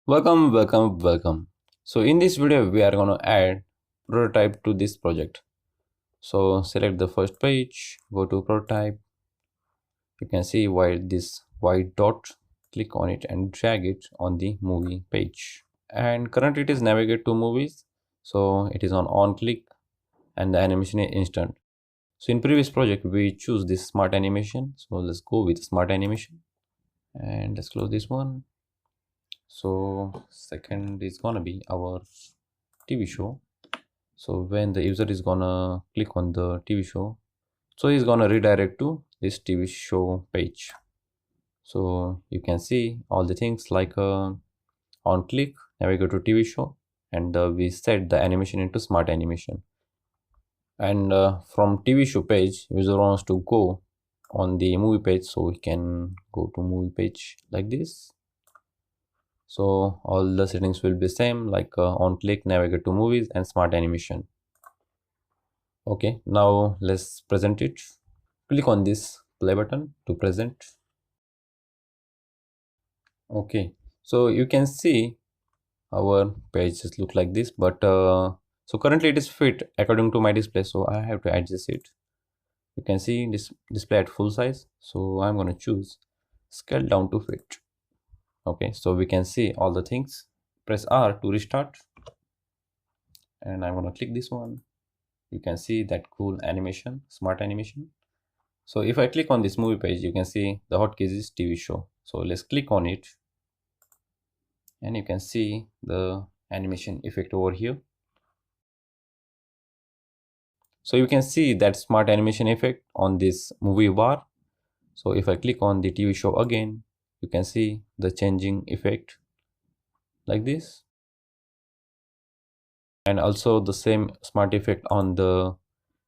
Welcome. So in this video, we are going to add prototype to this project. So select the first page, go to prototype. You can see this white dot, click on it and drag it on the movie page. And currently it is navigate to movies. So it is on click and the animation is instant. So in previous project, we choose this smart animation. So let's go with smart animation and let's close this one. So second is gonna be our TV show. So when the user is gonna click on the TV show, so he's gonna redirect to this TV show page. So you can see all the things like on click, navigate to TV show, and we set the animation into smart animation. And from TV show page, user wants to go on the movie page, so we can go to movie page like this. So all the settings will be same, like on click, navigate to movies and smart animation. Okay, now let's present it. Click on this play button to present. Okay, so you can see our pages look like this, but so currently it is fit according to my display, so I have to adjust it. You can see this display at full size, so I'm going to choose scale down to fit. Okay, so we can see all the things. Press R to restart, and I'm going to click this one. You can see that cool animation, smart animation. So if I click on this movie page, you can see the hotkeys is TV show. So let's click on it, and you can see the animation effect over here. So you can see that smart animation effect on this movie bar. So if I click on the TV show again, you can see the changing effect like this, and also the same smart effect on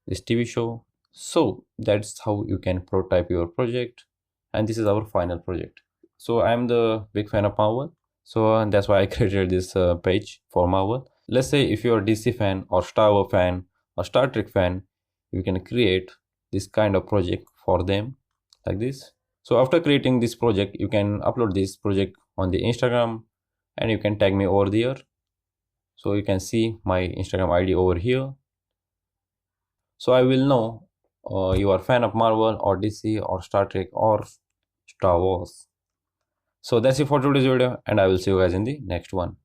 this TV show. So that's how you can prototype your project, and this is our final project. So I'm the big fan of Marvel, so that's why I created this page for Marvel. Let's say if you're a DC fan or Star Wars fan or Star Trek fan, you can create this kind of project for them like this. So after creating this project, you can upload this project on the Instagram, and you can tag me over there. So you can see my Instagram ID over here. So I will know you are a fan of Marvel or DC or Star Trek or Star Wars. So that's it for today's video, and I will see you guys in the next one.